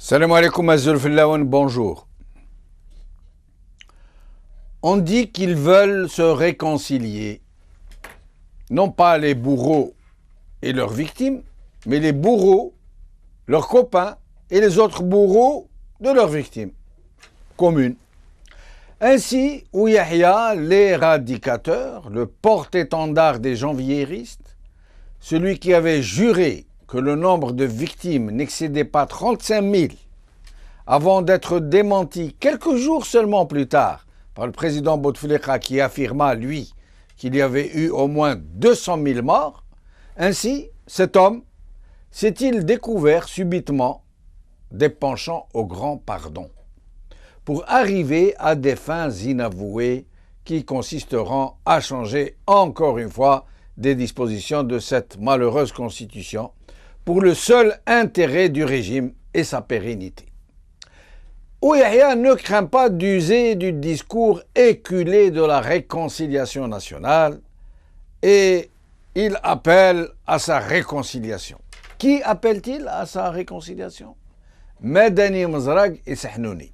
Salam alaikum Azulfillawan, bonjour. On dit qu'ils veulent se réconcilier, non pas les bourreaux et leurs victimes, mais les bourreaux, leurs copains et les autres bourreaux de leurs victimes communes. Ainsi, Yahya, l'éradicateur, le porte-étendard des janvieristes, celui qui avait juré que le nombre de victimes n'excédait pas 35 000 avant d'être démenti quelques jours seulement plus tard par le président Bouteflika qui affirma, lui, qu'il y avait eu au moins 200 000 morts. Ainsi, cet homme s'est-il découvert subitement des penchants au grand pardon pour arriver à des fins inavouées qui consisteront à changer encore une fois des dispositions de cette malheureuse constitution pour le seul intérêt du régime et sa pérennité. Yahya ne craint pas d'user du discours éculé de la réconciliation nationale et il appelle à sa réconciliation. Qui appelle-t-il à sa réconciliation? Medani Mzrag et Sahnouni.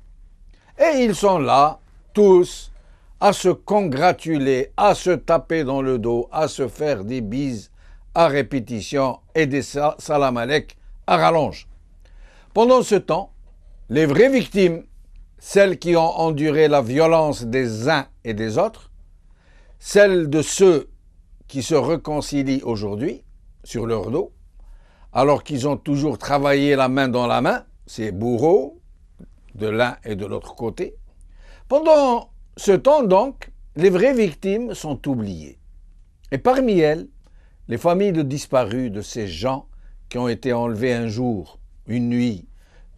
Et ils sont là, tous, à se congratuler, à se taper dans le dos, à se faire des bises à répétition et des salam alek à rallonge. Pendant ce temps, les vraies victimes, celles qui ont enduré la violence des uns et des autres, celles de ceux qui se réconcilient aujourd'hui sur leur dos, alors qu'ils ont toujours travaillé la main dans la main, ces bourreaux de l'un et de l'autre côté. Pendant ce temps donc, les vraies victimes sont oubliées. Et parmi elles, les familles de disparus de ces gens qui ont été enlevés un jour, une nuit,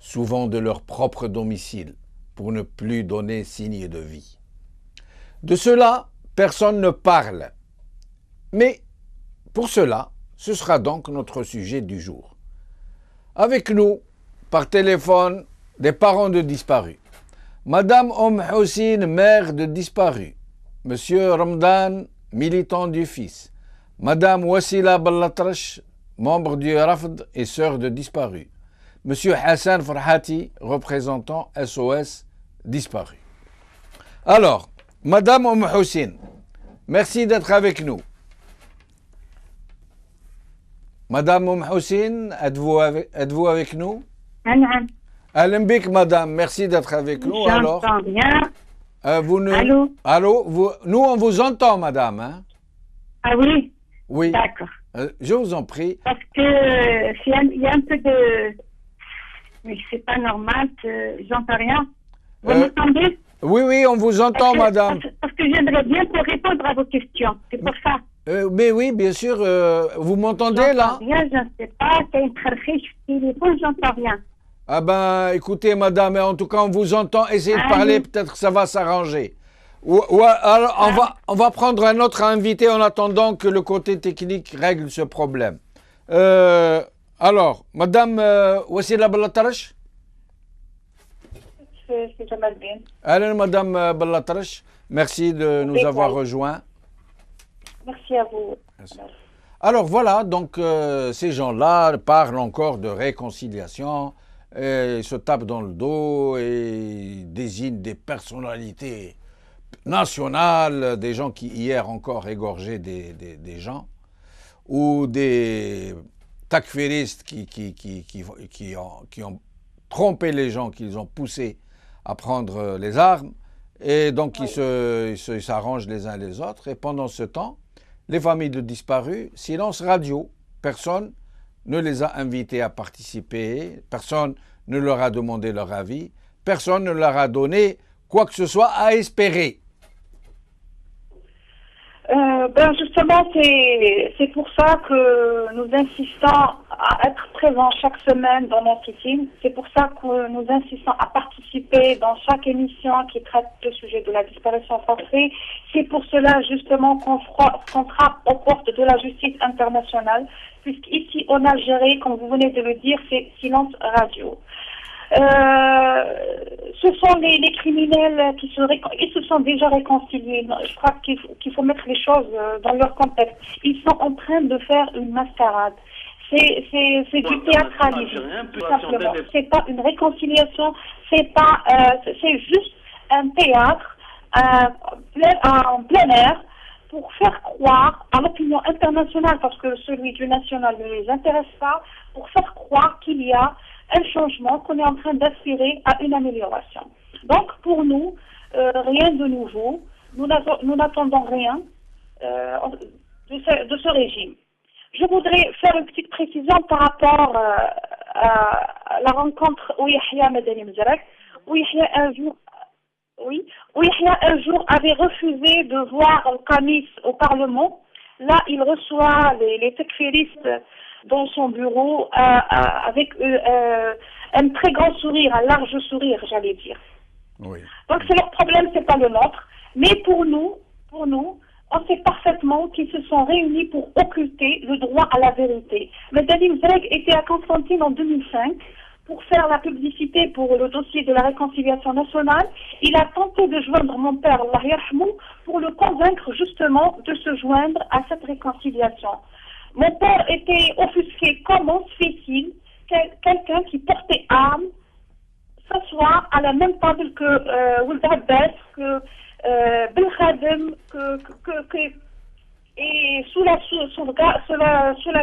souvent de leur propre domicile, pour ne plus donner signe de vie. De cela, personne ne parle. Mais pour cela, ce sera donc notre sujet du jour. Avec nous, par téléphone, des parents de disparus. Madame Houssine, mère de disparus. Monsieur Ramadan, militant du FIS. Madame Wassila Ballatrache, membre du Rafd et sœur de disparus. Monsieur Hassan Farhati, représentant SOS disparu. Alors, Madame Houssine, merci d'être avec nous. Madame Houssine, êtes-vous avec nous? Alembik, madame, merci d'être avec nous. J'entends bien. Allô? Allô, nous on vous entend, madame. Hein? Ah oui? Oui. D'accord. Je vous en prie. Parce que il y a un peu de... Mais c'est pas normal, j'entends rien. Vous m'entendez? Oui, on vous entend, madame. Parce que j'aimerais bien pour répondre à vos questions, c'est pour ça. Mais oui, bien sûr, vous m'entendez là? Rien, je ne sais pas, c'est une trafiche téléphone, j'entends rien. Ah ben, écoutez, madame, en tout cas, on vous entend. Essayez de parler, peut-être que ça va s'arranger. Alors, on va prendre un autre invité en attendant que le côté technique règle ce problème. Alors, madame Wassila Ballatrache? C'est Jamal bien. Allez, madame Ballatrache, merci de nous avoir rejoints. Merci à vous. Merci. Alors voilà, donc ces gens-là parlent encore de réconciliation, et se tapent dans le dos et désignent des personnalités nationales, des gens qui hier encore égorgeaient des gens, ou des takfiristes qui ont trompé les gens, qu'ils ont poussés à prendre les armes, et donc ils s'arrangent les uns les autres. Et pendant ce temps, les familles de disparus, silence radio, personne ne les a invités à participer, personne ne leur a demandé leur avis, personne ne leur a donné quoi que ce soit à espérer. Justement, c'est pour ça que nous insistons à être présents chaque semaine dans notre team. C'est pour ça que nous insistons à participer dans chaque émission qui traite le sujet de la disparition forcée. C'est pour cela justement qu'on frappe aux portes de la justice internationale, puisqu'ici en Algérie, comme vous venez de le dire, c'est silence radio. Ce sont les criminels ils se sont déjà réconciliés. Je crois qu'il faut mettre les choses dans leur contexte. Ils sont en train de faire une mascarade. c'est du théâtralisme, tout simplement. C'est pas une réconciliation, c'est pas, c'est juste un théâtre en plein air pour faire croire à l'opinion internationale, parce que celui du national ne les intéresse pas, pour faire croire qu'il y a un changement, qu'on est en train d'aspirer à une amélioration. Donc pour nous, rien de nouveau, nous n'attendons rien de ce régime. Je voudrais faire une petite précision par rapport à la rencontre où Yahya Madani Mzarek, où Yahya un jour avait refusé de voir Al-Khamis au Parlement. Là, il reçoit les takfiristes dans son bureau avec un très grand sourire, un large sourire, j'allais dire. Oui. Donc c'est leur problème, c'est pas le nôtre. Mais pour nous, on sait parfaitement qu'ils se sont réunis pour occulter le droit à la vérité. Madani Mzarek était à Constantine en 2005 pour faire la publicité pour le dossier de la réconciliation nationale. Il a tenté de joindre mon père, Allah yarhamou, pour le convaincre justement de se joindre à cette réconciliation. Mon père était offusqué. Comment se fait-il quelqu'un qui portait arme s'asseoir à la même table que Ould Abbas, que Belkhadem, et sous la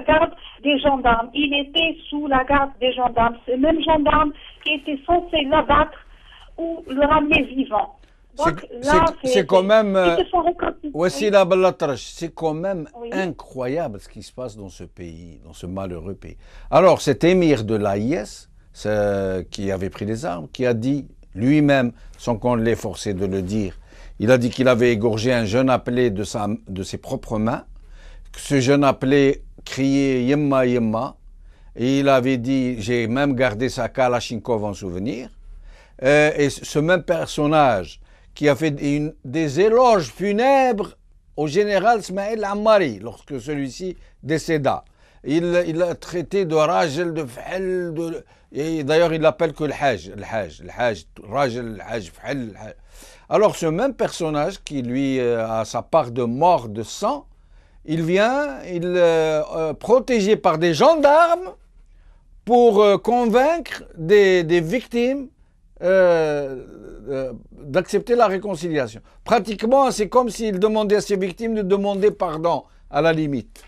garde des gendarmes. Il était sous la garde des gendarmes. Ces mêmes gendarmes qui étaient censés l'abattre ou le ramener vivant. Donc là, c'est quand même, Wassila Ballatrache, c'est quand même incroyable ce qui se passe dans ce pays, dans ce malheureux pays. Alors, cet émir de l'AIS, qui avait pris les armes, qui a dit lui-même, sans qu'on l'ait forcé de le dire, il a dit qu'il avait égorgé un jeune appelé de ses propres mains. Ce jeune appelé criait Yemma Yemma. Et il avait dit, j'ai même gardé sa Kalachnikov en souvenir. Et ce même personnage qui a fait des éloges funèbres au général Smaïl Ammari lorsque celui-ci décéda. Il l'a traité de Rajel, de F'el, et d'ailleurs il l'appelle que le Hajj, Rajel, le Hajj, F'el, le Hajj. Alors ce même personnage qui lui a sa part de mort, de sang, il vient, protégé par des gendarmes pour convaincre des victimes d'accepter la réconciliation. Pratiquement, c'est comme s'il demandait à ses victimes de demander pardon, à la limite.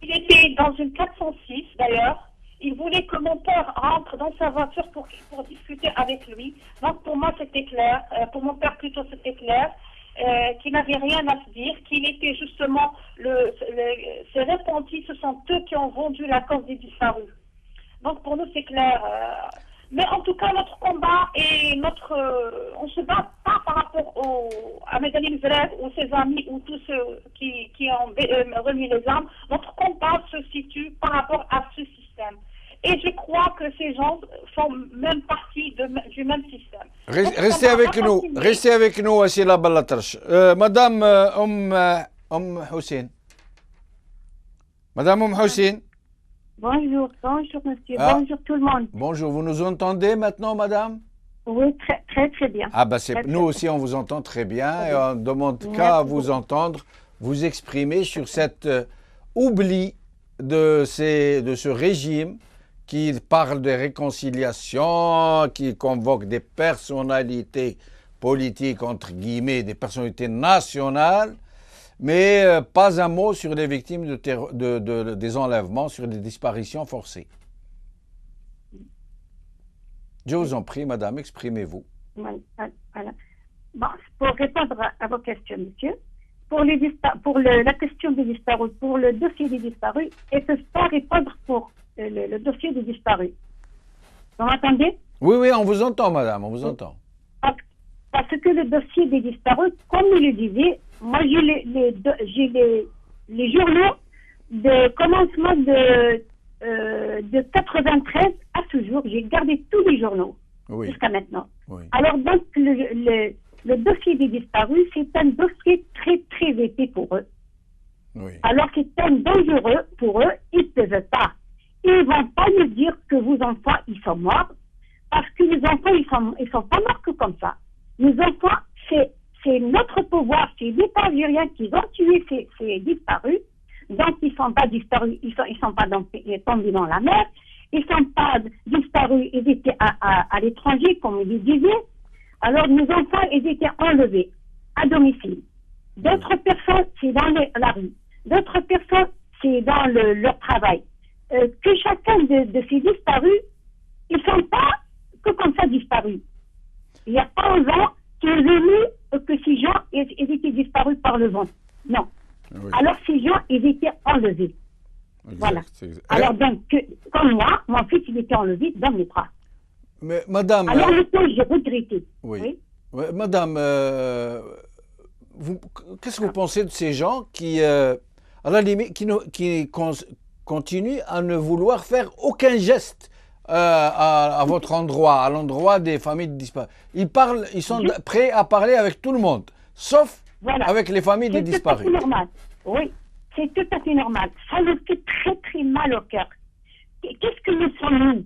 Il était dans une 406 d'ailleurs. Il voulait que mon père rentre dans sa voiture pour discuter avec lui. Donc pour moi c'était clair, pour mon père plutôt c'était clair, qu'il n'avait rien à se dire, qu'il était justement, ces repentis, ce sont eux qui ont vendu la cause des disparus. Donc pour nous c'est clair. Mais en tout cas notre combat et on se bat pas par rapport à Madani Mzarek ou ses amis ou tous ceux qui ont remis les armes. Notre combat se situe par rapport à ce système. Et je crois que ces gens font même partie du même système. Restez avec nous, Wassila Ballatrache. Madame Hussein. Madame Hussein. Bonjour monsieur, bonjour tout le monde. Bonjour, vous nous entendez maintenant, madame? Oui, très bien. Ah ben nous aussi on vous entend très bien et on ne demande qu'à vous entendre, vous exprimer sur cet oubli de ce régime qui parle de réconciliation, qui convoque des personnalités politiques, entre guillemets, des personnalités nationales, mais pas un mot sur les victimes des enlèvements, sur les disparitions forcées. Je vous en prie, madame, exprimez-vous. Voilà. Bon, pour répondre à vos questions, monsieur, pour la question des disparus, pour le dossier des disparus, ils ne peuvent pas répondre pour le dossier des disparus. Vous m'entendez? Oui, on vous entend, madame, on vous entend. Parce que le dossier des disparus, comme il le disait, moi j'ai les journaux de commencement de 93 à ce jour. J'ai gardé tous les journaux jusqu'à maintenant. Oui. Alors donc le dossier des disparus, c'est un dossier très épais pour eux. Oui. Alors c'est un dangereux pour eux, ils ne peuvent pas. Ils ne vont pas nous dire que vos enfants, ils sont morts, parce que les enfants, ils sont pas morts que comme ça. Les enfants, c'est notre pouvoir, c'est l'État algérien qui ont tué ces disparus. Donc, ils ne sont pas disparus, ils sont pas tombés dans la mer. Ils ne sont pas disparus, ils étaient à l'étranger, comme il disait. Alors, nos enfants, ils étaient enlevés à domicile. D'autres personnes, c'est dans la rue. D'autres personnes, c'est dans leur travail. Que chacun de ces disparus, ils ne sont pas que comme ça disparus. Il n'y a pas un vent qui est venu que ces gens ils étaient disparus par le vent. Non. Oui. Alors, ces gens, ils étaient enlevés. Exact, Voilà. exact. Alors, donc, comme moi, mon fils, il était enlevé dans mes bras. Mais madame... Alors, le temps, j'ai regretté. Oui. Oui. Ouais, madame, qu'est-ce que vous pensez de ces gens qui, à la limite, qui continuent à ne vouloir faire aucun geste à votre endroit, à l'endroit des familles disparues? Ils sont prêts à parler avec tout le monde, sauf avec les familles des disparus. C'est tout à fait normal. Oui, c'est tout à fait normal. Ça nous fait très très mal au cœur. Qu'est-ce que nous sommes nous?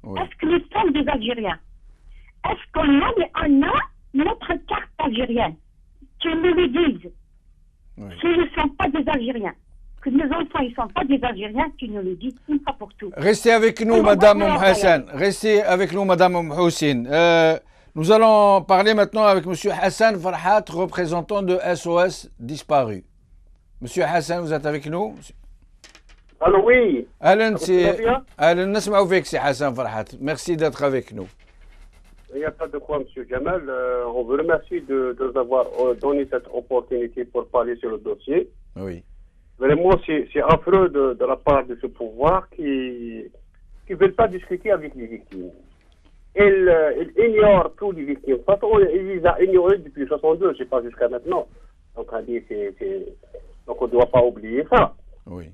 Oui. Est-ce que nous sommes des Algériens? Est-ce qu'on a notre carte algérienne? Qu'ils nous le disent. Oui. Qu'ils ne sont pas des Algériens. Que nos enfants ne sont pas des Algériens, qu'ils nous le disent une fois pour toutes. Restez avec nous, Madame Hassan. Restez avec nous, Madame Houssine. Nous allons parler maintenant avec Monsieur Hassan Farhat, représentant de SOS Disparus. Monsieur Hassan, vous êtes avec nous? Alors oui. Alan, نسمعوا فيك سي حسن فرحات. Merci d'être avec nous. Il n'y a pas de quoi, Monsieur Jamal. On vous remercie de nous avoir donné cette opportunité pour parler sur le dossier. Oui. Vraiment, c'est affreux de la part de ce pouvoir qui ne veulent pas discuter avec les victimes. Ils ignorent tous les victimes. De toute façon, ils les ont ignorés depuis 62, je ne sais pas jusqu'à maintenant. Donc, on ne doit pas oublier ça. Oui.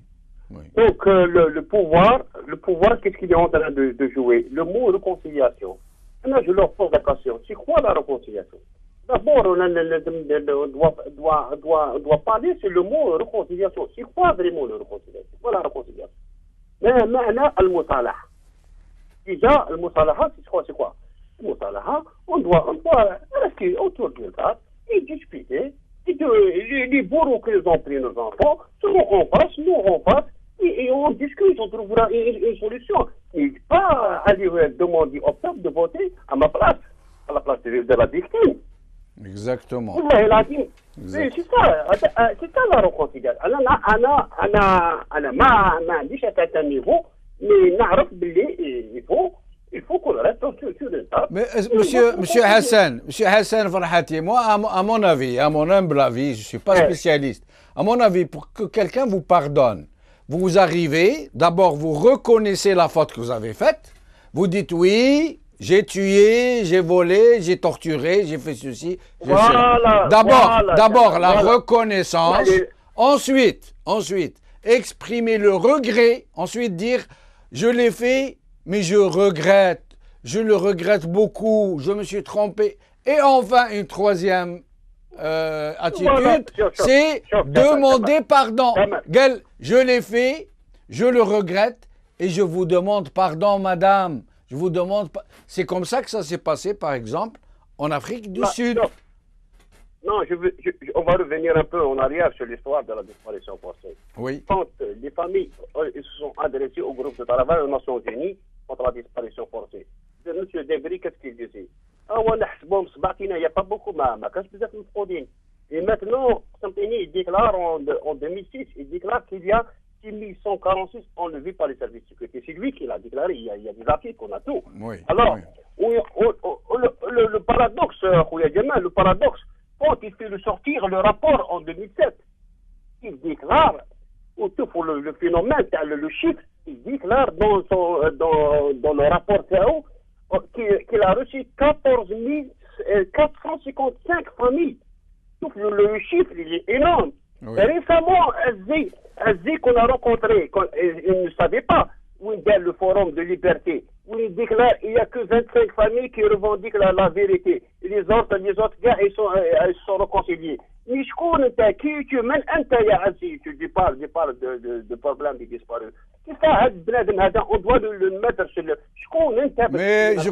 Oui. Donc, le pouvoir, qu'est-ce qu'il est en train de jouer? Le mot réconciliation. Maintenant, je leur pose la question. C'est quoi la réconciliation? D'abord, on doit parler sur le mot réconciliation. C'est quoi vraiment la réconciliation? Voilà la réconciliation. Mais maintenant, al-Musalaha. Déjà, al-Musalaha, c'est quoi? Al-Musalaha, on doit rester autour d'une table et discuter. Les bourreaux qu'ils ont pris nos enfants seront en face, nous en face, et on discute, on trouvera une solution. Et pas aller demander au peuple de voter à ma place, à la place de la victime. Exactement. C'est ça la réconciliation. أنا ما عنديش à niveau, mais نعرف باللي il faut qu'on reste sur une table. Mais Monsieur Hassan Farhati, moi, à mon avis, à mon humble avis, je ne suis pas spécialiste, à mon avis, pour que quelqu'un vous pardonne, vous arrivez, d'abord vous reconnaissez la faute que vous avez faite, vous dites oui, j'ai tué, j'ai volé, j'ai torturé, j'ai fait ceci, j'ai cela. D'abord la reconnaissance, ensuite, exprimer le regret, ensuite dire je l'ai fait, mais je le regrette beaucoup, je me suis trompé. Et enfin, une troisième attitude, c'est demander pardon. Gel, je l'ai fait, je le regrette et je vous demande pardon, madame. Je vous demande pas. C'est comme ça que ça s'est passé, par exemple, en Afrique du Sud. Non, on va revenir un peu en arrière sur l'histoire de la disparition forcée. Oui. Quand les familles se sont adressées au groupe de travail aux Nations Unies contre la disparition forcée. M. Debry, qu'est-ce qu'il disait? Il n'y a pas beaucoup, et maintenant, il déclare en 2006, il déclare qu'il y a 6146 enlevés par les services de sécurité. C'est lui qui l'a déclaré, il y a des articles, on a tout. Oui, alors, oui. Le paradoxe, le paradoxe, quand il fait sortir le rapport en 2007, il déclare, pour le phénomène, le chiffre, il déclare dans le rapport CAO qu'il a reçu 14 455 familles. Donc le chiffre, il est énorme. Oui. Et récemment, Azzi qu'on a rencontré, il ne savait pas où il y a le forum de liberté, où il déclare qu'il n'y a que 25 familles qui revendiquent la vérité. Et les autres gars, ils sont réconciliés. Mais je connais qui tu mènes un taille à Azzi, tu parles de problème des disparus. C'est ça, on doit le mettre sur le. Mais je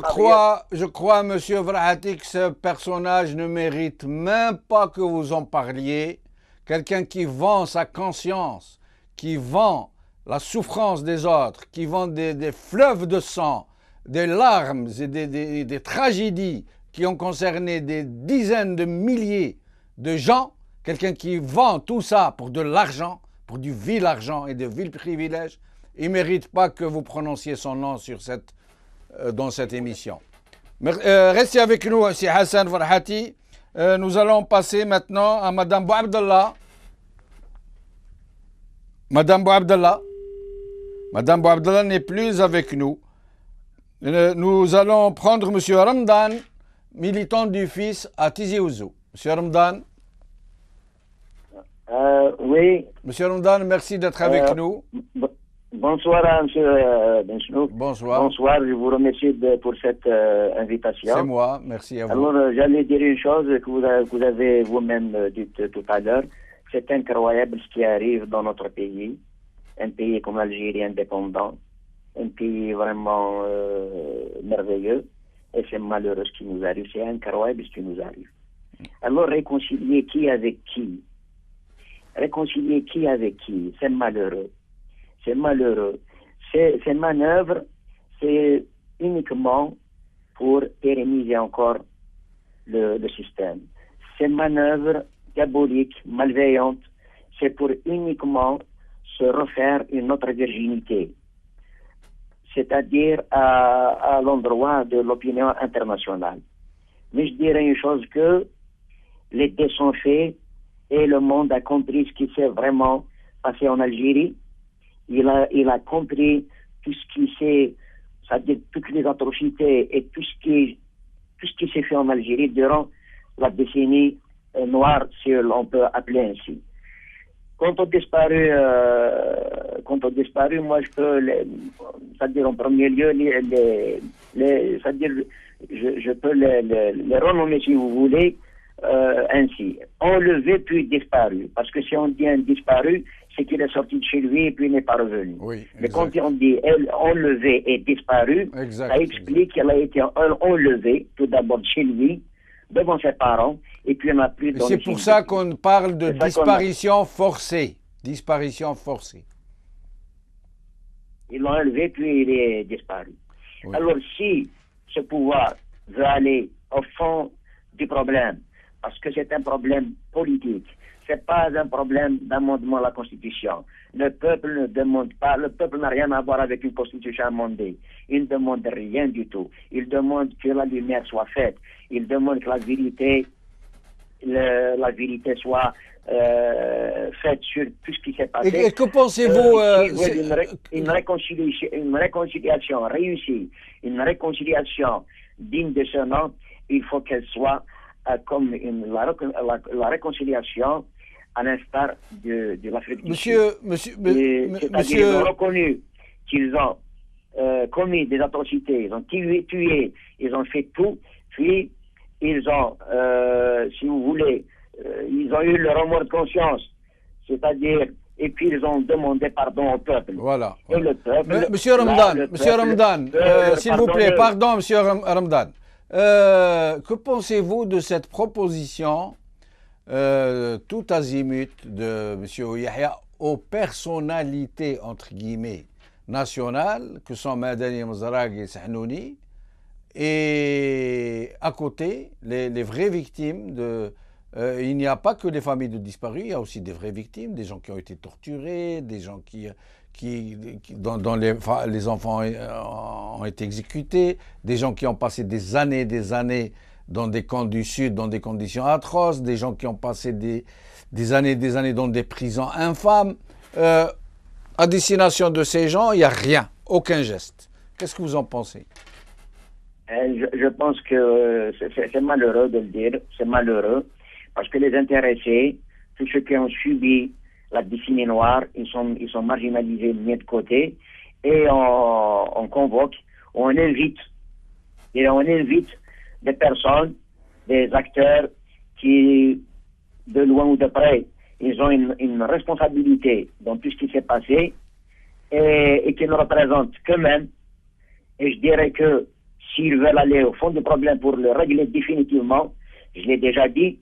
crois, monsieur Vrahati, que ce personnage ne mérite même pas que vous en parliez. Quelqu'un qui vend sa conscience, qui vend la souffrance des autres, qui vend des fleuves de sang, des larmes et des tragédies qui ont concerné des dizaines de milliers de gens, quelqu'un qui vend tout ça pour de l'argent, pour du vil argent et de vil privilèges, il ne mérite pas que vous prononciez son nom dans cette émission. Restez avec nous, c'est Hassan Farhati. Nous allons passer maintenant à Madame Bouabdallah. Madame Bouabdallah. Madame Bouabdallah n'est plus avec nous. Nous allons prendre Monsieur Ramadan, militant du FIS à Tizi Ouzou. Monsieur Ramadan. Oui. Monsieur Ramadan, merci d'être avec nous. Bonsoir à M. Benchnouk. Bonsoir. Bonsoir, je vous remercie pour cette invitation. C'est moi, merci à vous. Alors, j'allais dire une chose que vous avez vous-même dite tout à l'heure. C'est incroyable ce qui arrive dans notre pays. Un pays comme l'Algérie indépendant. Un pays vraiment merveilleux. Et c'est malheureux ce qui nous arrive. C'est incroyable ce qui nous arrive. Alors, réconcilier qui avec qui? Réconcilier qui avec qui? C'est malheureux. C'est malheureux. Ces manœuvres, c'est uniquement pour pérenniser encore le système. Ces manœuvres diaboliques, malveillantes, c'est pour uniquement se refaire une autre virginité. C'est-à-dire à l'endroit de l'opinion internationale. Mais je dirais une chose que les dés sont faits et le monde a compris ce qui s'est vraiment passé en Algérie. Il a compris tout ce qui s'est, c'est-à-dire toutes les atrocités et tout ce qui s'est fait en Algérie durant la décennie noire, si on peut appeler ainsi. Quand on disparu, moi je peux, c'est-à-dire en premier lieu, c'est-à-dire je peux les renommer si vous voulez ainsi. Enlevé puis disparu. Parce que si on dit un disparu, c'est qu'il est sorti de chez lui et puis il n'est pas revenu. Oui, mais quand on dit enlevé et disparu, ça explique qu'il a été enlevé tout d'abord de chez lui, devant ses parents, et puis on n'a plus dans c'est pour ça qu'on parle de disparition forcée. Disparition forcée. Ils l'ont enlevé, puis il est disparu. Oui. Alors, si ce pouvoir veut aller au fond du problème, parce que c'est un problème politique, c'est pas un problème d'amendement à la Constitution. Le peuple ne demande pas, le peuple n'a rien à voir avec une Constitution amendée. Il ne demande rien du tout. Il demande que la lumière soit faite. Il demande que la vérité soit faite sur tout ce qui s'est passé. Et que pensez-vous une réconciliation réussie, une réconciliation digne de ce nom, il faut qu'elle soit comme la réconciliation à l'instar de l'Afrique du Sud. C'est-à-dire ils ont reconnu qu'ils ont commis des atrocités, ils ont tué, ils ont fait tout, puis ils ont, si vous voulez, ils ont eu le remords de conscience, c'est-à-dire, et puis ils ont demandé pardon au peuple. Voilà. Et le peuple... Monsieur Ramadan, s'il vous plaît, pardon, Monsieur Ramadan. Que pensez-vous de cette proposition tout azimut de M. Yahya aux personnalités, entre guillemets, nationales, que sont Madani Mzarag et Sahnouni, et à côté, les vraies victimes il n'y a pas que les familles de disparus, il y a aussi des vraies victimes, des gens qui ont été torturés, des gens dont les enfants ont été exécutés, des gens qui ont passé des années dans des camps du Sud, dans des conditions atroces, des gens qui ont passé des années dans des prisons infâmes. À destination de ces gens, il n'y a rien, aucun geste. Qu'est-ce que vous en pensez? Je pense que c'est malheureux de le dire, c'est malheureux, parce que les intéressés, tous ceux qui ont subi la décennie noire, ils sont marginalisés, mis de côté, et on convoque, on invite des personnes, des acteurs qui, de loin ou de près, ils ont une responsabilité dans tout ce qui s'est passé et qui ne représentent qu'eux-mêmes. Et je dirais que s'ils veulent aller au fond du problème pour le régler définitivement, je l'ai déjà dit,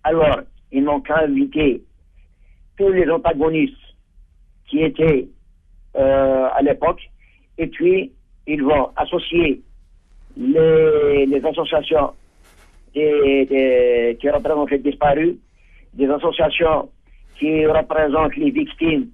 alors ils n'ont qu'à inviter tous les antagonistes qui était à l'époque, et puis ils vont associer les associations qui représentent les disparus, des associations qui représentent les victimes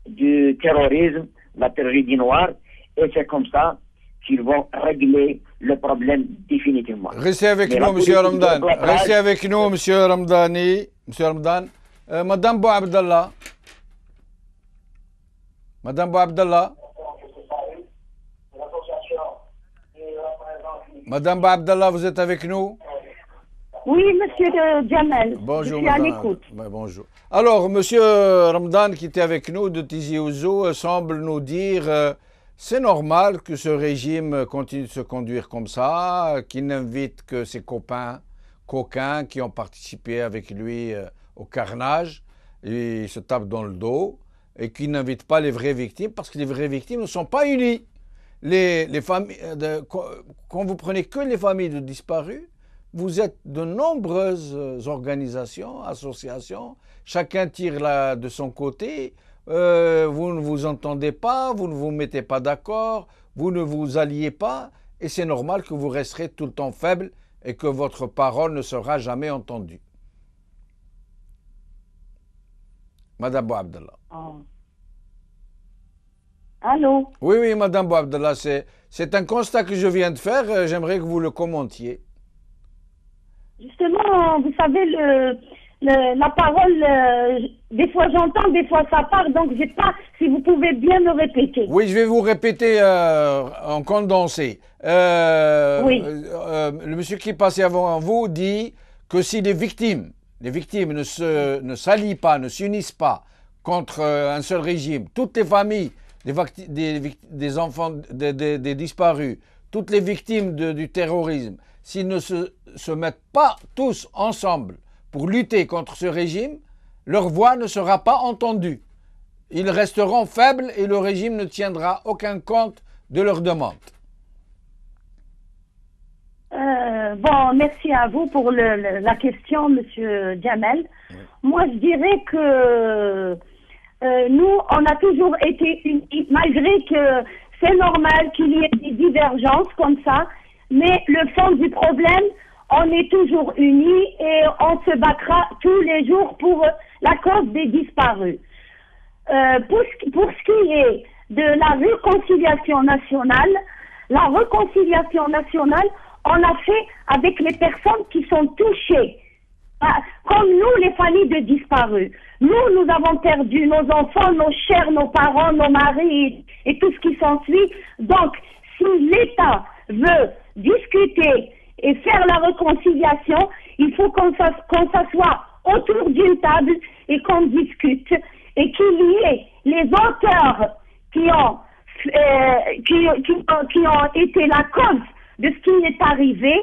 du terrorisme, la tragédie noire, et c'est comme ça qu'ils vont régler le problème définitivement. Restez avec nous, M. Ramdan. Restez avec nous, M. Ramdani. M. Ramdan. Madame Bouabdallah. Madame Bouabdallah. Madame Bouabdallah, vous êtes avec nous? Oui, monsieur Jamel. Bonjour, je suis à madame. l'écoute. Bonjour. Alors, monsieur Ramdan, qui était avec nous de Tizi Ouzou, semble nous dire c'est normal que ce régime continue de se conduire comme ça, qu'il n'invite que ses copains coquins qui ont participé avec lui au carnage, et il se tape dans le dos, et qu'il n'invite pas les vraies victimes, parce que les vraies victimes ne sont pas unies. Les familles, quand vous prenez que les familles de disparus, vous êtes de nombreuses organisations, associations, chacun tire de son côté, vous ne vous entendez pas, vous ne vous mettez pas d'accord, vous ne vous alliez pas, et c'est normal que vous resterez tout le temps faible et que votre parole ne sera jamais entendue. Madame Bouabdallah. Oh. Allô? Oui, Madame Bouabdallah, c'est un constat que je viens de faire, j'aimerais que vous le commentiez. Justement, vous savez, la parole, des fois j'entends, des fois ça part, donc j'ai pas, si vous pouvez bien me répéter. Oui, je vais vous répéter en condensé. Oui. Le monsieur qui passait avant vous dit que si les victimes ne s'allient pas, ne s'unissent pas contre un seul régime, toutes les familles des enfants des disparus, toutes les victimes du terrorisme, s'ils ne se mettent pas tous ensemble pour lutter contre ce régime, leur voix ne sera pas entendue. Ils resteront faibles et le régime ne tiendra aucun compte de leurs demandes. Bon, merci à vous pour la question, Monsieur Jamel. Oui. Moi, je dirais que nous, on a toujours été unis, malgré que c'est normal qu'il y ait des divergences comme ça, mais le fond du problème, on est toujours unis et on se battra tous les jours pour la cause des disparus. Pour ce qui est de la réconciliation nationale, on l'a fait avec les personnes qui sont touchées. Comme nous, les familles de disparus. Nous avons perdu nos enfants, nos chers, nos parents, nos maris et tout ce qui s'ensuit. Donc, si l'État veut discuter et faire la réconciliation, il faut qu'on s'assoie autour d'une table et qu'on discute et qu'il y ait les auteurs qui ont été la cause de ce qui est arrivé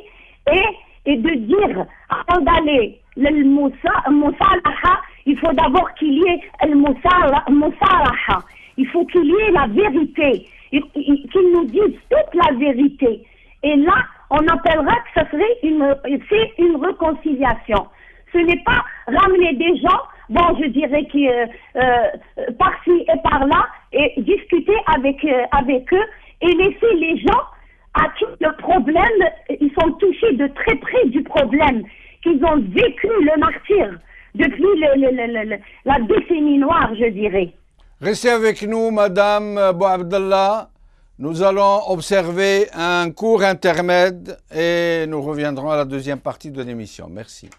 et de dire, avant d'aller le Moussalaha, il faut d'abord qu'il y ait le Moussalaha. Il faut qu'il y ait la vérité, qu'ils nous disent toute la vérité. Et là, on appellera que ce serait une réconciliation. Ce n'est pas ramener des gens, bon, je dirais que par-ci et par-là, et discuter avec eux et laisser les gens à qui le problème, ils sont touchés de très près du problème, qu'ils ont vécu le martyre depuis la décennie noire, je dirais. Restez avec nous, Madame Bouabdallah. Nous allons observer un court intermède et nous reviendrons à la deuxième partie de l'émission. Merci.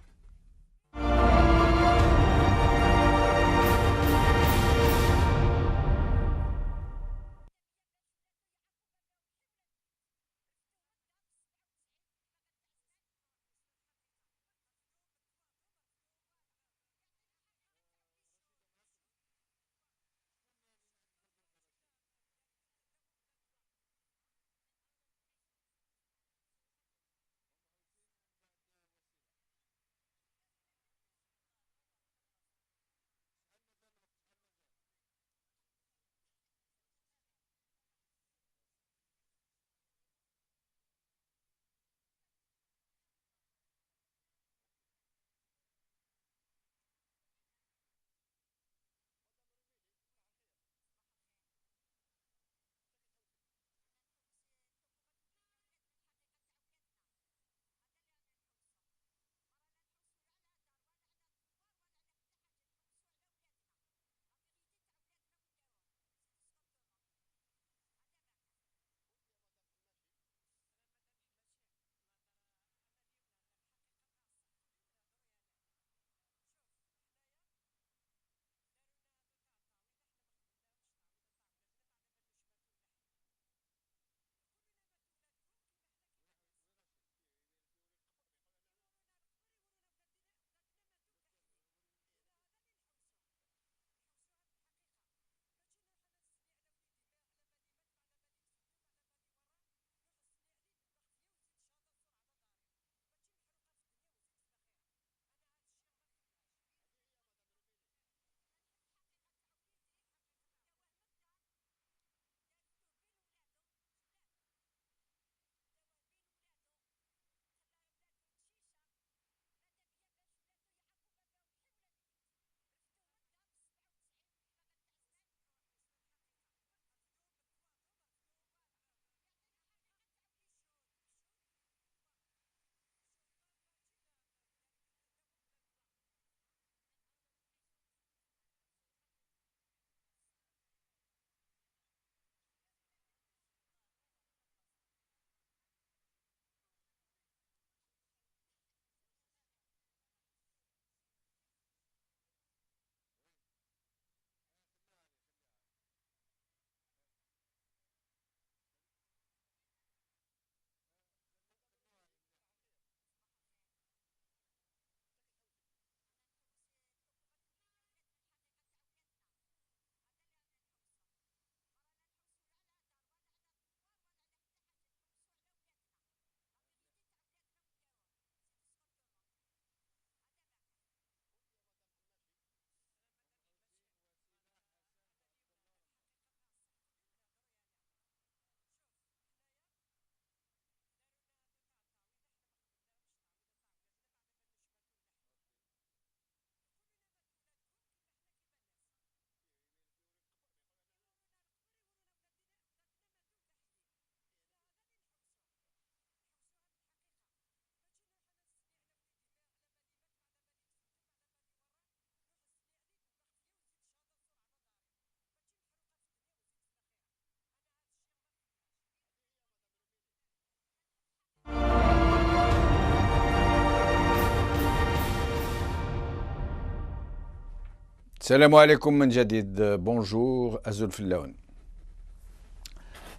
Salam alaikum min jadid. Bonjour, Azul Fillaoun.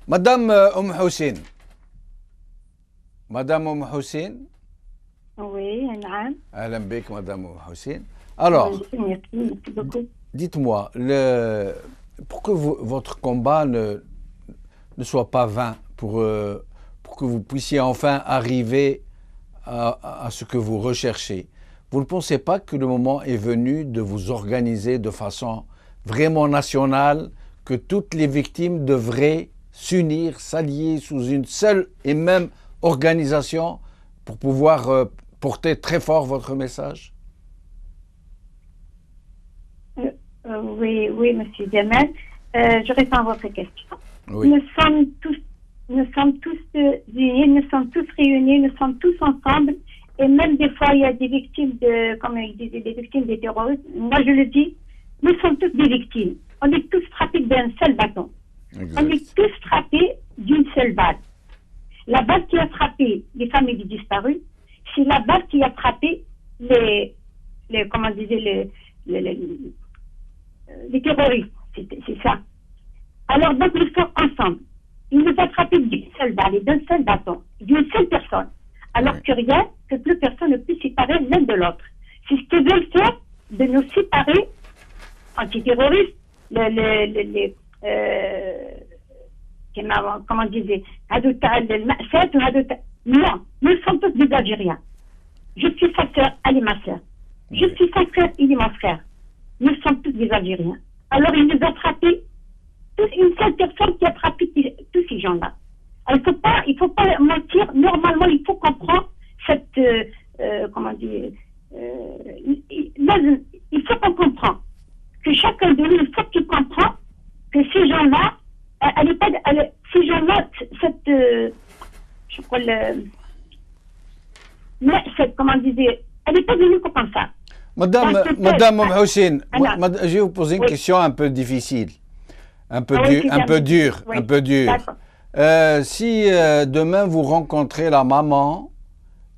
Madame Hussein. Madame Hussein. Oui, نعم. Ahlan bik, Madame Hussein. Alors, Merci beaucoup. dites-moi, pour que votre combat ne soit pas vain, pour que vous puissiez enfin arriver à ce que vous recherchez, vous ne pensez pas que le moment est venu de vous organiser de façon vraiment nationale, que toutes les victimes devraient s'unir, s'allier sous une seule et même organisation pour pouvoir porter très fort votre message? Oui, monsieur Jamal. Je réponds à votre question. Oui. Nous sommes tous unis, nous sommes tous réunis, nous sommes tous ensemble. Et même des fois, il y a des victimes comme il disait, des victimes des terroristes. Moi, je le dis, nous sommes tous des victimes. On est tous frappés d'un seul bâton. Exact. On est tous frappés d'une seule balle. La balle qui a frappé les familles des disparus, c'est la balle qui a frappé les terroristes. C'est ça. Alors, donc, nous sommes ensemble. Il nous a frappé d'une seule balle et d'un seul bâton, d'une seule personne. Alors Oui. que rien, que plus personne ne peut séparer l'un de l'autre. C'est ce que veulent faire, de nous séparer, antiterroristes, comment on disait, non, nous sommes tous des Algériens. Je suis sa sœur, elle est ma sœur. Je suis son frère, il est mon frère. Nous sommes tous des Algériens. Alors il nous a frappés, une seule personne qui a frappé tous ces gens-là. Il faut pas mentir. Normalement, il faut comprendre cette, comment dire, il faut qu'on comprenne que chacun de nous, il faut qu'il comprenne que ces gens-là, ces gens-là, je crois comment dire, elle n'est pas venue comme ça. Madame Hussein, Alors. je vais vous poser une Oui. question un peu difficile, un peu Oui, dure. oui. D'accord. Si demain vous rencontrez la maman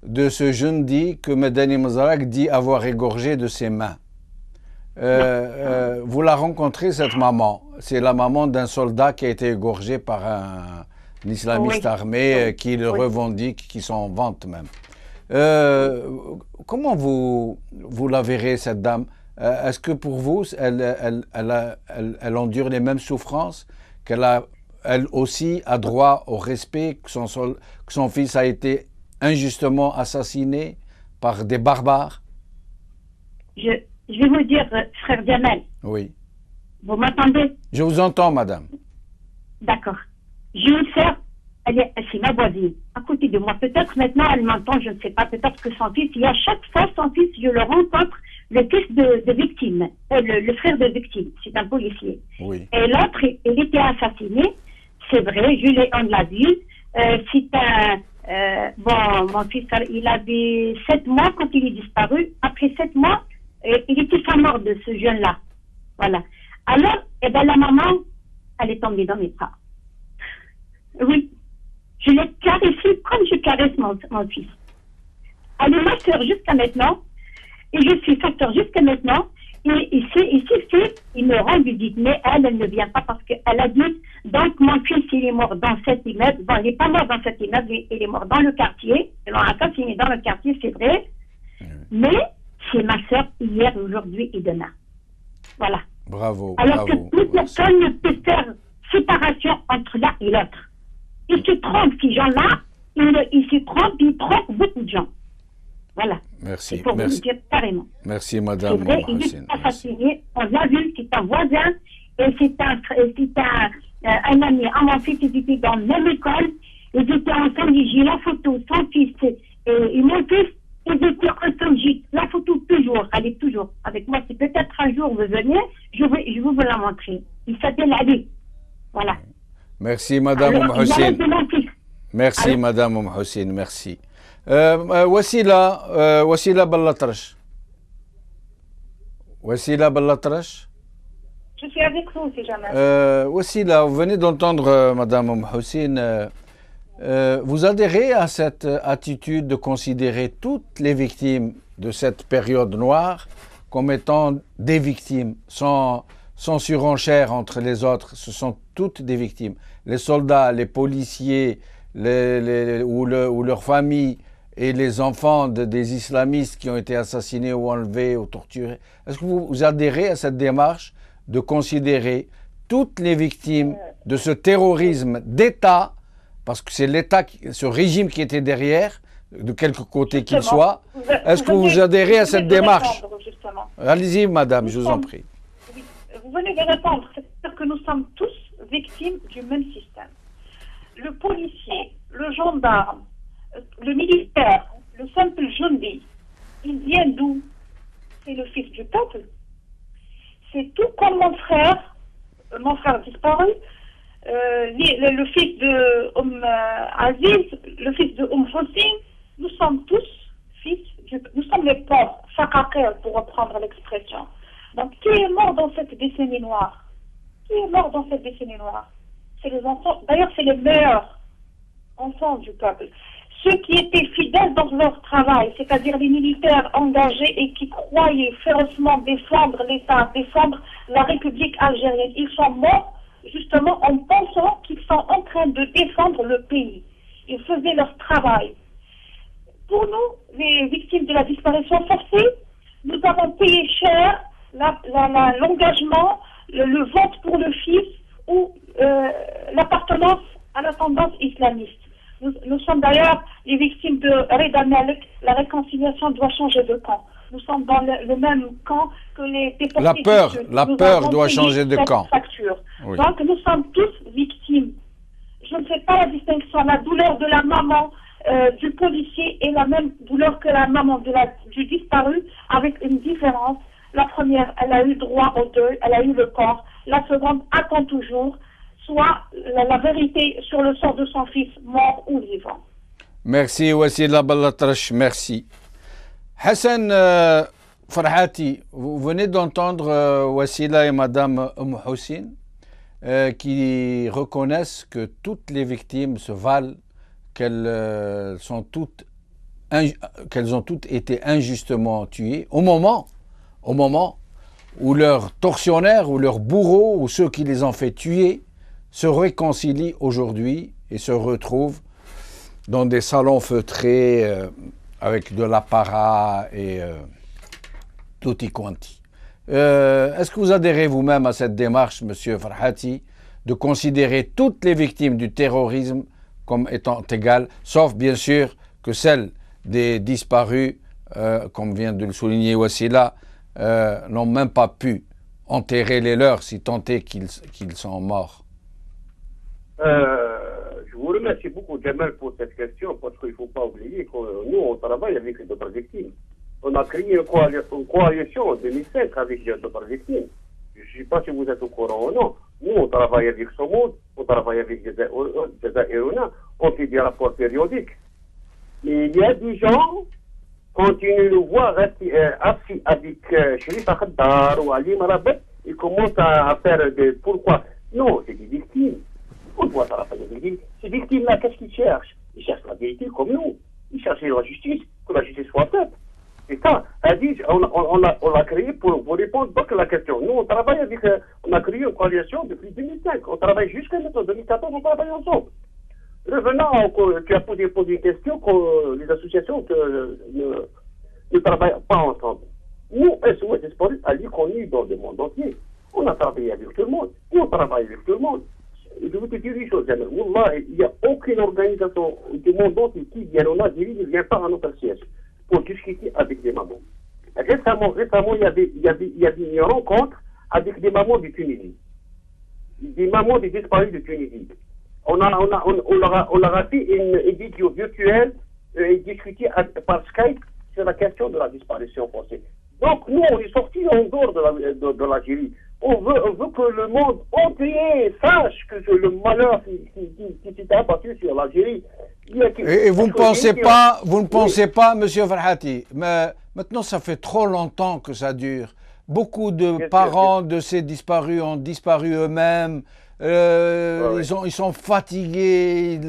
de ce jeune dit que Medani Mazarak dit avoir égorgé de ses mains, vous la rencontrez, cette maman. C'est la maman d'un soldat qui a été égorgé par un islamiste Oui. armé Oui. qui le Oui. revendique, qui s'en vante même. Comment vous la verrez, cette dame? Est-ce que pour vous, elle endure les mêmes souffrances, qu'elle a, elle aussi, a droit au respect, que son fils a été injustement assassiné par des barbares? Je vais vous dire, frère Jamal, Oui. vous m'entendez? Je vous entends, madame. D'accord. J'ai une sœur, c'est ma voisine, à côté de moi. Peut-être maintenant elle m'entend, je ne sais pas. Peut-être que son fils, et à chaque fois son fils, je le rencontre, le fils de victime, le frère de victime, c'est un policier. Oui. Et l'autre, il était assassiné, c'est vrai, on l'a vu. C'est mon fils, il avait 7 mois quand il est disparu. Après 7 mois, il était sans mort de ce jeune-là. Voilà. Alors, la maman, elle est tombée dans mes bras. Oui. Je l'ai caressé comme je caresse mon fils. Elle est ma soeur jusqu'à maintenant. Et je suis sa soeur jusqu'à maintenant. Et c'est fait, il me rend visite. Mais elle ne vient pas parce qu'elle a dit, donc mon fils, il est mort dans cet immeuble. Bon, il n'est pas mort dans cet immeuble, il est mort dans le quartier. Ils l'ont assassiné dans le quartier, c'est vrai. Mais c'est ma soeur hier, aujourd'hui et demain. Voilà. Bravo. Alors bravo. que plus personne ne peut faire séparation entre l'un et l'autre. Ils se trompent, ces gens-là, ils se trompent, ils trompent beaucoup de gens. Voilà. Merci. C'est pour vous le dire carrément. Merci, C'est madame vrai, il Hussein. est assassiné, on l'a vu, c'est un voisin, et c'est un ami à mon fils, ils étaient dans la même école, ils étaient ensemble, j'ai la photo, son fils et mon fils, ils étaient ensemble, j'ai la photo toujours, elle est toujours avec moi. Si peut-être un jour vous venez, je vais vous la montrer. Il s'appelle Ali. Voilà. Merci, madame Alors, Hussein. il y a mon fils. Merci, Alors- madame Hussein, merci. وسيلة بالأطرش. وسيلة بالأطرش. Je suis avec vous, si jamais. Wassila, vous venez d'entendre Madame Hussein. Vous adhérez à cette attitude de considérer toutes les victimes de cette période noire comme étant des victimes, sans surenchère entre les autres. Ce sont toutes des victimes. Les soldats, les policiers, ou leurs familles et les enfants des islamistes qui ont été assassinés ou enlevés ou torturés. Est-ce que vous adhérez à cette démarche de considérer toutes les victimes de ce terrorisme d'État, parce que c'est l'État, ce régime qui était derrière, de quelque côté qu'il soit. Est-ce que vous adhérez à cette démarche? Allez-y, madame, je vous en prie. Oui, vous venez de répondre. C'est-à-dire que nous sommes tous victimes du même système. Le policier, le gendarme, le militaire, le simple jundi, il vient d'où? C'est le fils du peuple. C'est tout comme mon frère disparu, le fils de Aziz, le fils de Hossein. Nous sommes tous nous sommes les pauvres, fakakers pour reprendre l'expression. Donc qui est mort dans cette décennie noire? Qui est mort dans cette décennie noire? C'est les enfants, d'ailleurs c'est les meilleurs enfants du peuple. Ceux qui étaient fidèles dans leur travail, c'est-à-dire les militaires engagés et qui croyaient férocement défendre l'État, défendre la République algérienne, ils sont morts justement en pensant qu'ils sont en train de défendre le pays. Ils faisaient leur travail. Pour nous, les victimes de la disparition forcée, nous avons payé cher l'engagement, le vote pour le fils ou l'appartenance à la tendance islamiste. Nous sommes d'ailleurs les victimes de Reda Malik. La réconciliation doit changer de camp. Nous sommes dans le même camp que les déportés. La peur doit changer de camp. Oui. Donc nous sommes tous victimes. Je ne fais pas la distinction. La douleur de la maman du policier est la même douleur que la maman du disparu, avec une différence. La première, elle a eu droit au deuil, elle a eu le corps. La seconde attend toujours soit la vérité sur le sort de son fils, mort ou vivant. Merci Wassila Ballatrache, merci. Hassan Farhati, vous venez d'entendre Wassila et Madame Hossein qui reconnaissent que toutes les victimes se valent, qu'elles ont toutes été injustement tuées au moment où leurs tortionnaires ou leurs bourreaux ou ceux qui les ont fait tuer se réconcilient aujourd'hui et se retrouvent dans des salons feutrés avec de l'apparat et tutti quanti. Est-ce que vous adhérez vous-même à cette démarche, Monsieur Farhati, de considérer toutes les victimes du terrorisme comme étant égales, sauf bien sûr que celles des disparus, comme vient de le souligner Wassila, n'ont même pas pu enterrer les leurs, si tant est qu'ils sont morts? Je vous remercie beaucoup, Jamal, pour cette question, parce qu'il ne faut pas oublier que nous, on travaille avec d'autres victimes. On a créé une coalition en 2005 avec d'autres victimes. Je ne sais pas si vous êtes au courant ou non. Nous, on travaille avec Somoud, on travaille avec des Aéronats, on fait des rapports périodiques. Mais il y a des gens qui continuent de voir assis avec Sherif Akhdar ou Ali Marabat, ils commencent à faire des pourquoi. Non, c'est des victimes. On doit travailler avec des victimes. Ces victimes-là, qu'est-ce qu'ils cherchent? Ils cherchent la vérité comme nous. Ils cherchent la justice, que la justice soit faite. C'est ça. Elle dit, on l'a créé pour vous répondre donc à la question. Nous, on travaille avec, on a créé une coalition depuis 2005. On travaille jusqu'à maintenant, 2014, on travaille ensemble. Revenant, tu as posé une question que les associations ne travaillent pas ensemble. Nous, SOS Disparu a dit qu'on est dans le monde entier. On a travaillé avec tout le monde. On travaille avec tout le monde. Je vais te dire une chose, Wallah, il n'y a aucune organisation du monde entier qui vient en Algérie ne vient pas à notre siège pour discuter avec des mamans. Récemment, il y avait une rencontre avec des mamans de Tunisie. Des mamans des disparus de Tunisie. On leur a fait une vidéo virtuelle et discuté par Skype sur la question de la disparition forcée. Donc, nous, on est sortis en dehors de l'Algérie. On veut que le monde entier sache que le malheur qui s'est abattu sur l'Algérie. Et vous ne pensez pas, Monsieur Farhati, mais maintenant ça fait trop longtemps que ça dure. Beaucoup de parents de ces disparus ont disparu eux-mêmes. ils sont fatigués,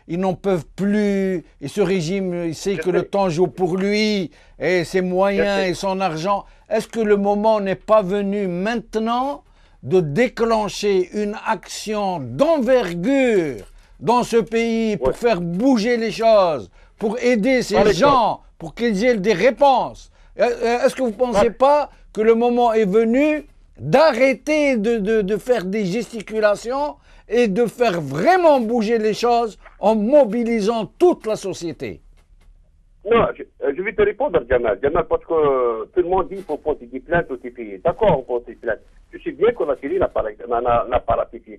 ils n'en peuvent plus. Et ce régime, il sait que le temps joue pour lui, et ses moyens et son argent. Est-ce que le moment n'est pas venu maintenant de déclencher une action d'envergure dans ce pays pour faire bouger les choses, pour aider ces gens, pour qu'ils aient des réponses? Est-ce que vous ne pensez pas que le moment est venu d'arrêter de faire des gesticulations et de faire vraiment bouger les choses en mobilisant toute la société? Non, je vais te répondre, Jamal, parce que tout le monde dit qu'il faut porter des plaintes au TPI. D'accord, on porte des plaintes. Je sais bien que la Syrie n'a pas ratifié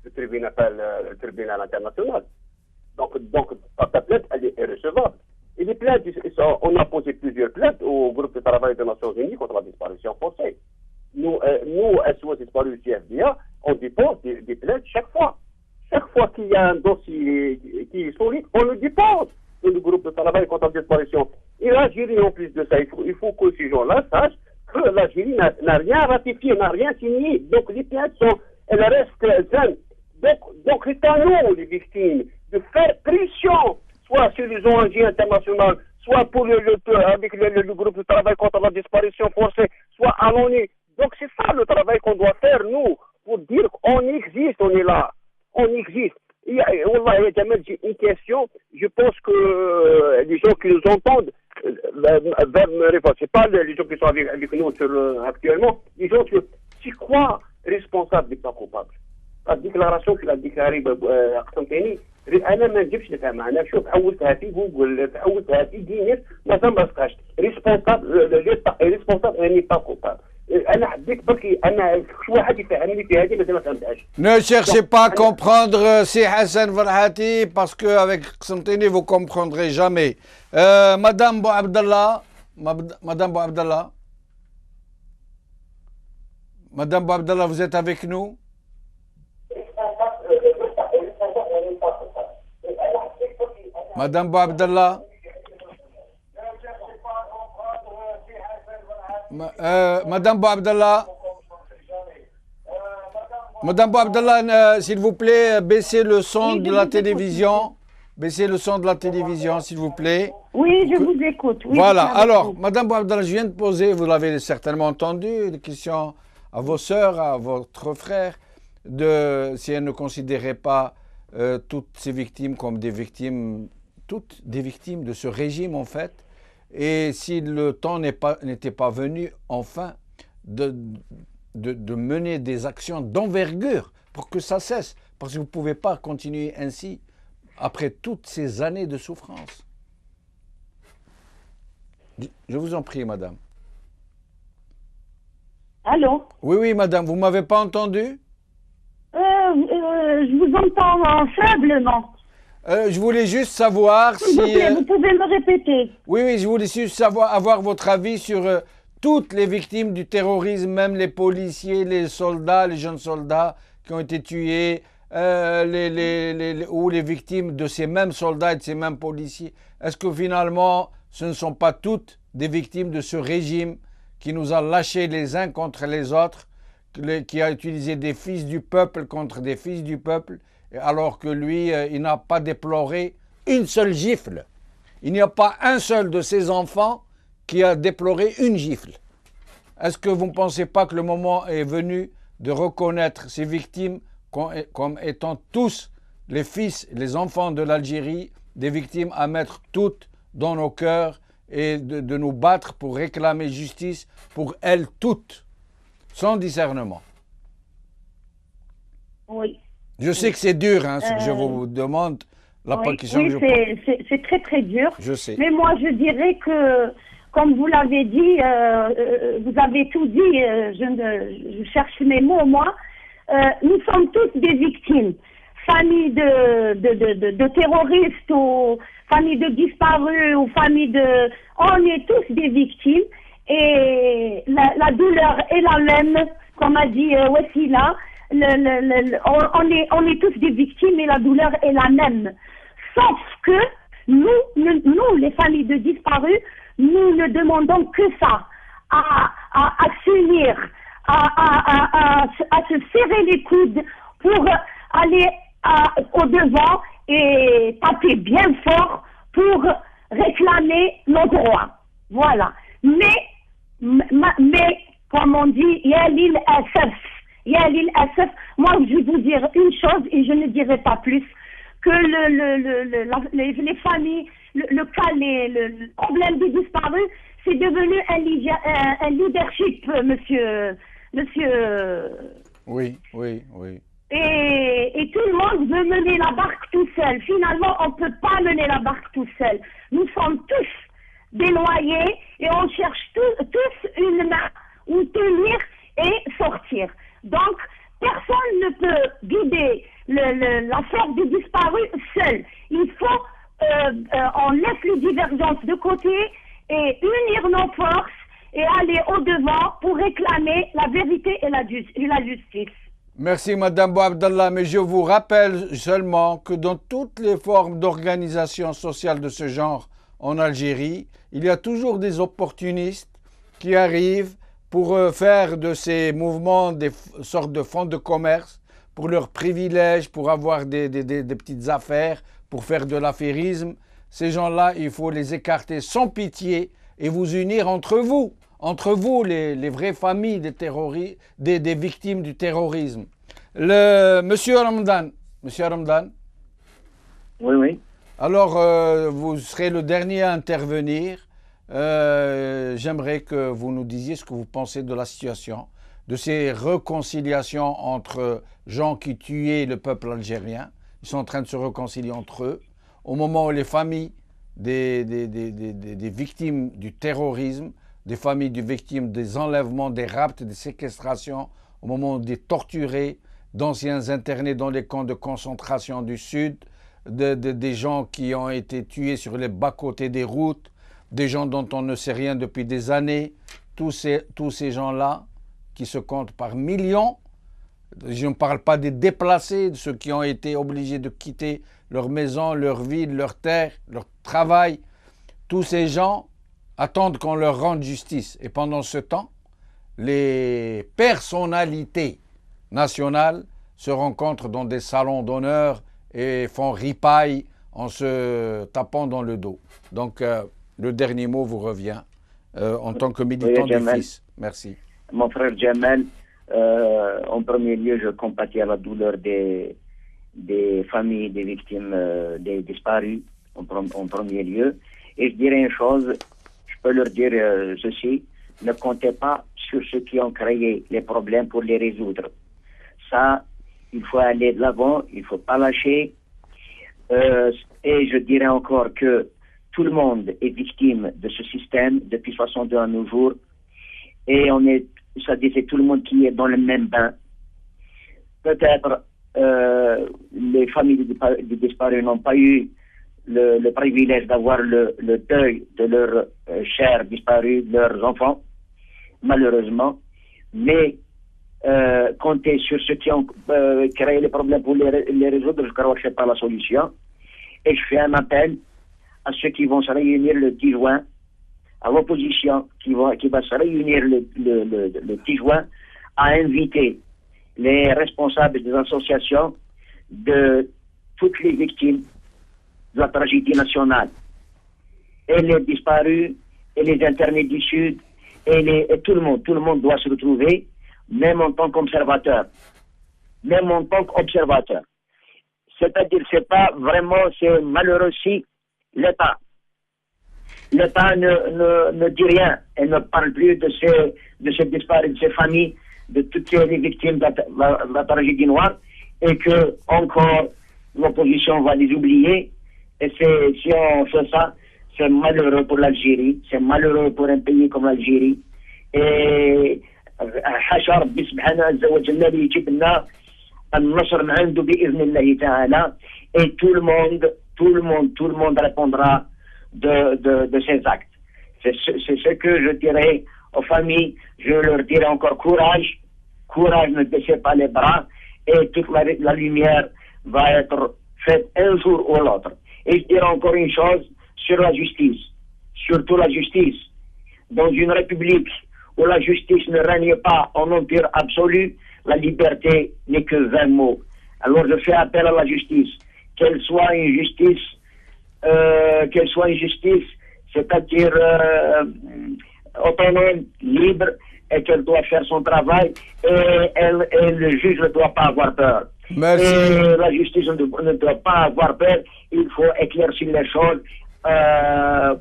le tribunal international. Donc ta plainte, elle est irrecevable. Et les plaintes, on a posé plusieurs plaintes au groupe de travail des Nations Unies contre la disparition forcée. Nous, SOS Disparus CFDA, on dépose des plaintes chaque fois. Chaque fois qu'il y a un dossier qui est solide, on le dépose dans le groupe de travail contre la disparition. Et l'Algérie, en plus de ça, il faut que ces gens-là sachent que l'Algérie n'a rien ratifié, n'a rien signé. Donc les plaintes elles restent saines. Donc c'est à nous, les victimes, de faire pression, soit sur les ONG internationales, soit avec le groupe de travail contre la disparition forcée, soit à l'ONU. Donc c'est ça le travail qu'on doit faire, nous, pour dire qu'on existe, on est là. On existe. J'ai une question. Je pense que les gens qui nous entendent veulent me répondre. Ce n'est pas les gens qui sont avec nous actuellement. Les gens qui... C'est quoi responsable n'est pas coupable? La déclaration qu'il a déclarée قسنطيني انا ما نجيبش نفهمها. انا شوف حولتها في جوجل، حولتها في جينيس، ما بقاش ريسبونسابل يعني با كوبابل. انا حبيت بركي انا شو واحد يفهمني في هذه ما فهمتهاش. Ne cherchez pas à comprendre si Hassan Farhati, parce qu'avec Qsentini vous comprendrez jamais. Madame Bouabdallah, Madame Bouabdallah, vous êtes avec nous? Madame Bouabdallah, Madame Bouabdallah, Madame Bouabdallah, s'il vous plaît, baissez le son de la télévision. Baissez le son de la télévision, s'il vous plaît. Oui, je vous écoute. Oui, voilà, alors, Madame Bouabdallah, je viens de poser, vous l'avez certainement entendu, des questions à vos sœurs, à votre frère, si elles ne considéraient pas toutes ces victimes comme des victimes, toutes des victimes de ce régime en fait, et si le temps n'était pas venu enfin de mener des actions d'envergure pour que ça cesse, parce que vous ne pouvez pas continuer ainsi après toutes ces années de souffrance. Je vous en prie, madame. Allô? Oui, madame, vous ne m'avez pas entendu? Je vous entends faiblement. Je voulais juste savoir si... Vous pouvez me répéter? Oui, je voulais juste avoir votre avis sur toutes les victimes du terrorisme, même les policiers, les soldats, les jeunes soldats qui ont été tués, ou les victimes de ces mêmes soldats et de ces mêmes policiers. Est-ce que finalement, ce ne sont pas toutes des victimes de ce régime qui nous a lâchés les uns contre les autres, qui a utilisé des fils du peuple contre des fils du peuple, alors que lui, il n'a pas déploré une seule gifle. Il n'y a pas un seul de ses enfants qui a déploré une gifle. Est-ce que vous ne pensez pas que le moment est venu de reconnaître ces victimes comme étant tous les fils, les enfants de l'Algérie, des victimes à mettre toutes dans nos cœurs et de nous battre pour réclamer justice pour elles toutes, sans discernement? Oui. Je sais que c'est dur, ce que je vous demande. C'est très très dur. Je sais. Mais moi, je dirais que, comme vous l'avez dit, vous avez tout dit, je cherche mes mots, moi. Nous sommes tous des victimes. Famille de terroristes, ou famille de disparus, ou famille de... On est tous des victimes. Et la douleur est la même, comme a dit Wassila. On est tous des victimes et la douleur est la même. Sauf que nous, les familles de disparus, nous ne demandons que ça, à s'unir, à se serrer les coudes pour aller au devant et taper bien fort pour réclamer nos droits. Voilà. Mais comme on dit, Yalil Asaf, moi je vais vous dire une chose et je ne dirai pas plus, que les familles, le problème des disparus, c'est devenu un leadership, monsieur. Oui. Et tout le monde veut mener la barque tout seul. Finalement, on ne peut pas mener la barque tout seul. Nous sommes tous dénoyés et on cherche tous une main où tenir et sortir. Donc, personne ne peut guider l'affaire des disparus seul. Il faut, on laisse les divergences de côté et unir nos forces et aller au-devant pour réclamer la vérité et la justice. Merci Madame Bouabdallah, mais je vous rappelle seulement que dans toutes les formes d'organisation sociale de ce genre en Algérie, il y a toujours des opportunistes qui arrivent pour faire de ces mouvements des sortes de fonds de commerce, pour leurs privilèges, pour avoir des petites affaires, pour faire de l'affairisme. Ces gens-là, il faut les écarter sans pitié et vous unir entre vous les vraies familles des victimes du terrorisme. Monsieur Ramdan. Oui. Alors, vous serez le dernier à intervenir. J'aimerais que vous nous disiez ce que vous pensez de la situation, de ces réconciliations entre gens qui tuaient le peuple algérien. Ils sont en train de se réconcilier entre eux. Au moment où les familles des victimes du terrorisme, des familles des victimes des enlèvements, des rapts, des séquestrations, au moment des torturés, d'anciens internés dans les camps de concentration du Sud, des gens qui ont été tués sur les bas-côtés des routes, des gens dont on ne sait rien depuis des années, tous ces gens-là qui se comptent par millions. Je ne parle pas des déplacés, de ceux qui ont été obligés de quitter leur maison, leur ville, leur terre, leur travail. Tous ces gens attendent qu'on leur rende justice. Et pendant ce temps, les personnalités nationales se rencontrent dans des salons d'honneur et font ripaille en se tapant dans le dos. Donc, le dernier mot vous revient en tant que militant du FIS. Merci. Mon frère Jamal, en premier lieu, je compatis à la douleur des familles des victimes des disparus, en premier lieu. Et je dirais une chose, je peux leur dire ceci, ne comptez pas sur ceux qui ont créé les problèmes pour les résoudre. Ça, il faut aller de l'avant, il ne faut pas lâcher. Et je dirais encore que tout le monde est victime de ce système depuis 62 à nos jours. Et ça disait tout le monde qui est dans le même bain. Peut-être les familles des disparus n'ont pas eu le privilège d'avoir le deuil de leurs chers disparus, de leurs enfants, malheureusement. Mais compter sur ceux qui ont créé les problèmes pour les résoudre, je crois que ce n'est pas la solution. Et je fais un appel à ceux qui vont se réunir le 10 juin, à l'opposition qui va se réunir le 10 juin, à inviter les responsables des associations de toutes les victimes de la tragédie nationale, et les disparus, et les internés du Sud, et tout le monde doit se retrouver, même en tant qu'observateur. C'est-à-dire, c'est malheureux si l'État ne dit rien et ne parle plus de ces disparus, de ces familles, de toutes les victimes de la tragédie noire, et que encore l'opposition va les oublier. Et si on fait ça, c'est malheureux pour l'Algérie, c'est malheureux pour un pays comme l'Algérie. Et حاشا ربي سبحانه عز وجل اللي يجيب لنا النصر من عنده بإذن الله تعالى. Et tout le monde répondra de ces actes. C'est ce que je dirais aux familles. Je leur dirai encore courage, ne baissez pas les bras, et toute la lumière va être faite un jour ou l'autre. Et je dirais encore une chose sur la justice, surtout la justice. Dans une république où la justice ne règne pas en empire absolu, la liberté n'est que 20 mots. Alors je fais appel à la justice, qu'elle soit une justice, c'est-à-dire autonome, libre, et qu'elle doit faire son travail, et le juge ne doit pas avoir peur. Merci. Et la justice ne doit pas avoir peur, il faut éclaircir les choses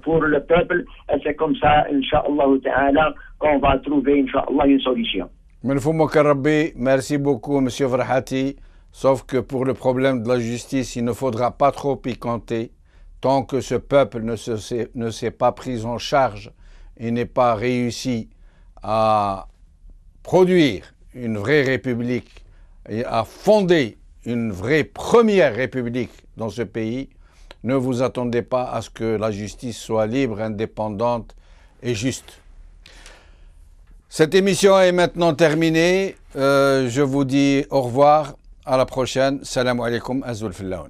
pour le peuple, et c'est comme ça, Inch'Allah Ta'ala, qu'on va trouver, Inch'Allah, une solution. Merci beaucoup, M. Farhati. Sauf que pour le problème de la justice, il ne faudra pas trop y compter tant que ce peuple ne s'est pas pris en charge et n'est pas réussi à produire une vraie république et à fonder une vraie première république dans ce pays. Ne vous attendez pas à ce que la justice soit libre, indépendante et juste. Cette émission est maintenant terminée. Je vous dis au revoir. À la prochaine. Salam alaikum. Azul Fillaoun.